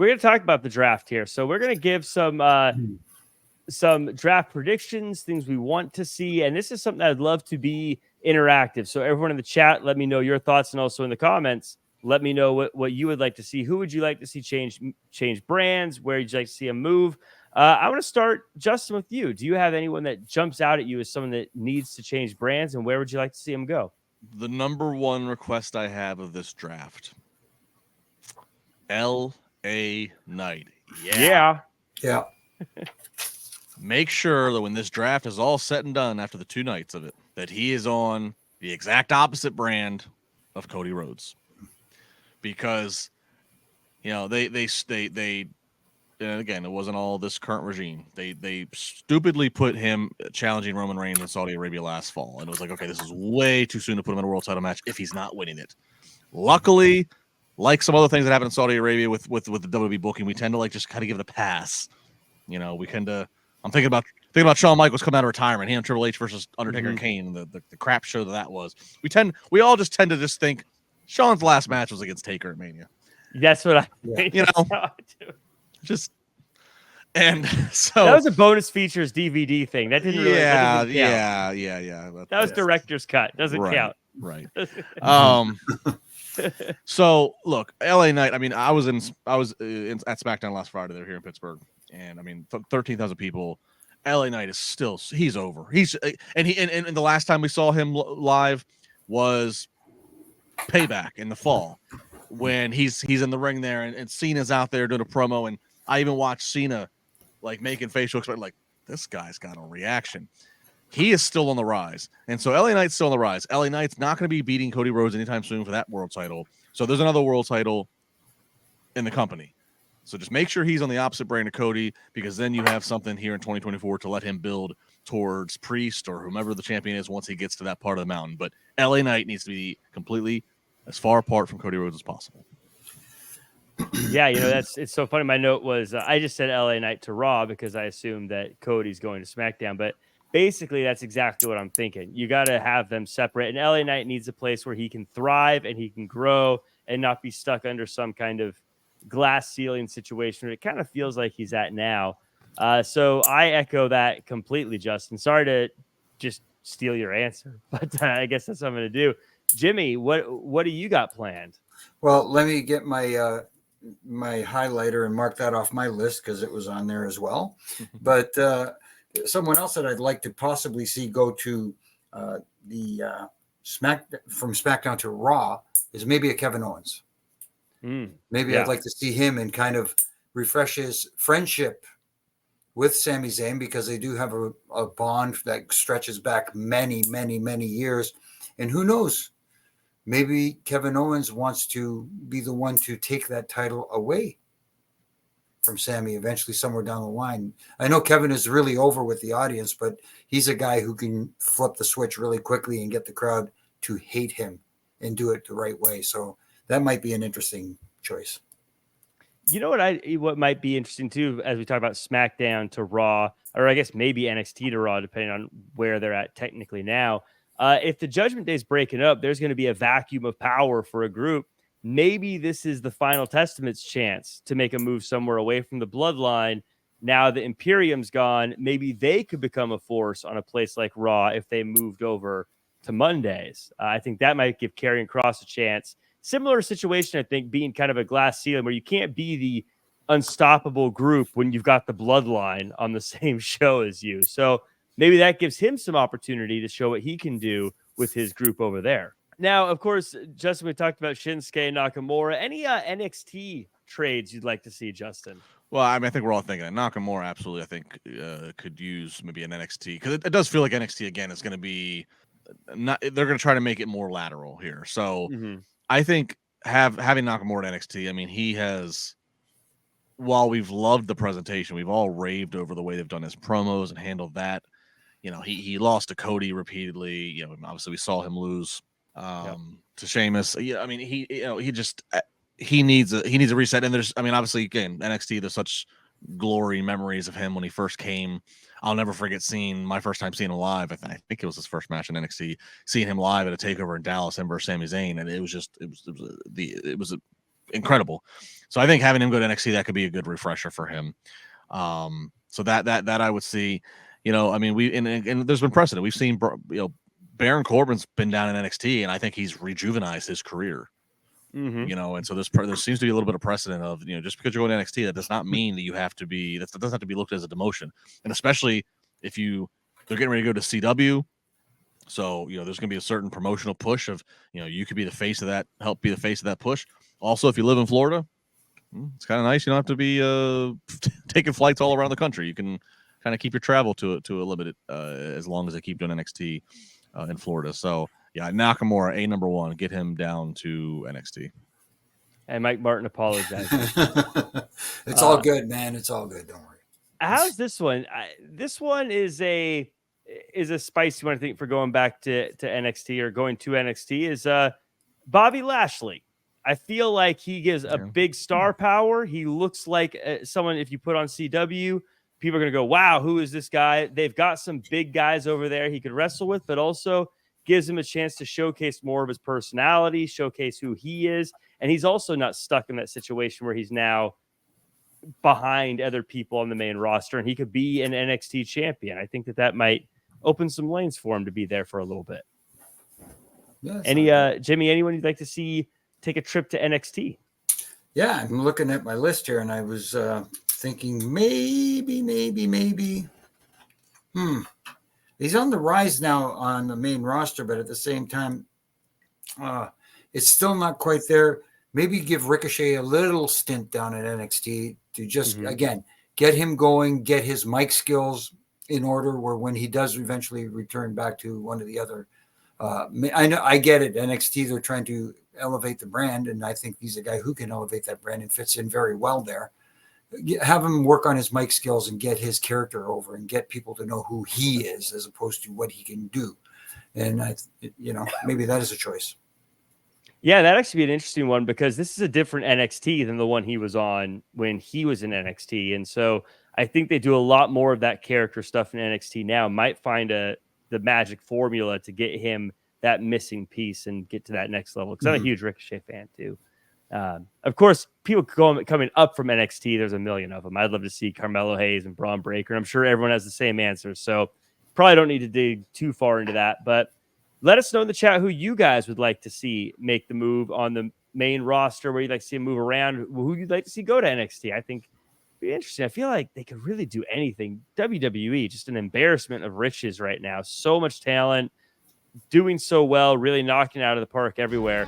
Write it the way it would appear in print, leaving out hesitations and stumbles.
we're going to talk about the draft here. So we're going to give some draft predictions, things we want to see. And this is something I'd love to be interactive. So everyone in the chat, let me know your thoughts. And also in the comments, let me know what you would like to see. Who would you like to see change brands? Where would you like to see a move? I want to start, Justin, with you. Do you have anyone that jumps out at you as someone that needs to change brands? And where would you like to see him go? The number one request I have of this draft, L.A. Knight. Yeah. Make sure that when this draft is all said and done after the 2 nights of it, that he is on the exact opposite brand of Cody Rhodes. Because, they and again, it wasn't all this current regime. They stupidly put him challenging Roman Reigns in Saudi Arabia last fall. And it was like, okay, this is way too soon to put him in a world title match if he's not winning it. Luckily, like some other things that happen in Saudi Arabia with the WWE booking, we tend to just kind of give it a pass. We kind of. I'm thinking about Shawn Michaels coming out of retirement. He and Triple H versus Undertaker and Kane, the crap show that was. We all just tend to just think Shawn's last match was against Taker at Mania. That's what I think. And so that was a bonus features DVD thing. That didn't really. Yeah. That was director's cut. Doesn't count. Right. So look, LA Knight. I mean, I was at SmackDown last Friday. They're here in Pittsburgh, and I mean, 13,000 people. LA Knight is he's over. And the last time we saw him live was Payback in the fall when he's in the ring there, and Cena's out there doing a promo, and I even watched Cena making facial expressions like, this guy's got a reaction. He is still on the rise. And so LA Knight's still on the rise. LA Knight's not going to be beating Cody Rhodes anytime soon for that world title. So there's another world title in the company. So just make sure he's on the opposite brand of Cody, because then you have something here in 2024 to let him build towards Priest or whomever the champion is once he gets to that part of the mountain. But LA Knight needs to be completely as far apart from Cody Rhodes as possible. Yeah, it's so funny. My note was I just said LA Knight to Raw because I assumed that Cody's going to SmackDown, but basically that's exactly what I'm thinking. You got to have them separate, and LA Knight needs a place where he can thrive and he can grow and not be stuck under some kind of glass ceiling situation. It kind of feels like he's at now. So I echo that completely, Justin. Sorry to just steal your answer, but I guess that's what I'm going to do. Jimmy, what do you got planned? Well, let me get my highlighter and mark that off my list because it was on there as well. But someone else that I'd like to possibly see go to from SmackDown to Raw is maybe a Kevin Owens. Maybe I'd like to see him and kind of refresh his friendship with Sami Zayn, because they do have a bond that stretches back many, many, many years. And who knows? Maybe Kevin Owens wants to be the one to take that title away from Sami eventually somewhere down the line. I know Kevin is really over with the audience, but he's a guy who can flip the switch really quickly and get the crowd to hate him and do it the right way. So that might be an interesting choice. You know what might be interesting too, as we talk about SmackDown to Raw, or I guess maybe NXT to Raw, depending on where they're at technically now. If the Judgment Day is breaking up, there's going to be a vacuum of power for a group. Maybe this is the Final Testament's chance to make a move somewhere away from the Bloodline. Now the Imperium's gone. Maybe they could become a force on a place like Raw if they moved over to Mondays. I think that might give Karrion Kross a chance. Similar situation, I think, being kind of a glass ceiling where you can't be the unstoppable group when you've got the Bloodline on the same show as you. So maybe that gives him some opportunity to show what he can do with his group over there. Now, of course, Justin, we talked about Shinsuke Nakamura. Any NXT trades you'd like to see, Justin? Well, I mean, I think we're all thinking that Nakamura absolutely, I think, could use maybe an NXT, because it does feel like NXT, again, is going to be not. They're going to try to make it more lateral here. So I think having Nakamura at NXT, I mean, he has, while we've loved the presentation, we've all raved over the way they've done his promos and handled that. He lost to Cody repeatedly. Obviously we saw him lose to Sheamus. Yeah, I mean, he needs a reset. And there's, I mean, obviously, again, NXT, there's such glory memories of him when he first came. I'll never forget seeing my first time seeing him live. I think it was his first match in NXT, seeing him live at a takeover in Dallas, him versus Sami Zayn, and it was incredible. So I think having him go to NXT, that could be a good refresher for him. So that I would see. I mean, and there's been precedent. We've seen, Baron Corbin's been down in NXT, and I think he's rejuvenized his career. Mm-hmm. And so there seems to be a little bit of precedent of, just because you're going to NXT, that does not mean that that doesn't have to be looked at as a demotion. And especially if they're getting ready to go to CW. So, there's going to be a certain promotional push of, you could be the face of that, help be the face of that push. Also, if you live in Florida, it's kind of nice. You don't have to be taking flights all around the country. You can kind of keep your travel to a limited, as long as they keep doing NXT in Florida. So, yeah, Nakamura, number 1, get him down to NXT. And Mike Martin apologizes. It's all good, man. It's all good. Don't worry. How's this one? This one is a spicy one, I think, for going back to NXT or going to NXT is Bobby Lashley. I feel like he gives a big star power. He looks like someone, if you put on CW, people are going to go, wow, who is this guy? They've got some big guys over there he could wrestle with, but also gives him a chance to showcase more of his personality, showcase who he is. And he's also not stuck in that situation where he's now behind other people on the main roster, and he could be an NXT champion. I think that might open some lanes for him to be there for a little bit. Yes, Jimmy, anyone you'd like to see take a trip to NXT? Yeah, I'm looking at my list here, and I was thinking maybe. He's on the rise now on the main roster, but at the same time, it's still not quite there. Maybe give Ricochet a little stint down at NXT to just, again, get him going, get his mic skills in order, where when he does eventually return back to one of the other, I get it. NXT, they're trying to elevate the brand, and I think he's a guy who can elevate that brand and fits in very well there. Have him work on his mic skills and get his character over and get people to know who he is as opposed to what he can do. And maybe that is a choice. Yeah, that'd actually be an interesting one, because this is a different NXT than the one he was on when he was in NXT. And so I think they do a lot more of that character stuff in NXT now. Might find the magic formula to get him that missing piece and get to that next level. Because I'm a huge Ricochet fan too. Of course, people coming up from NXT, there's a million of them. I'd love to see Carmelo Hayes and Braun Breaker. I'm sure everyone has the same answer. So probably don't need to dig too far into that. But let us know in the chat who you guys would like to see make the move on the main roster, where you'd like to see him move around, who you'd like to see go to NXT. I think it'd be interesting. I feel like they could really do anything. WWE, just an embarrassment of riches right now. So much talent, doing so well, really knocking it out of the park everywhere.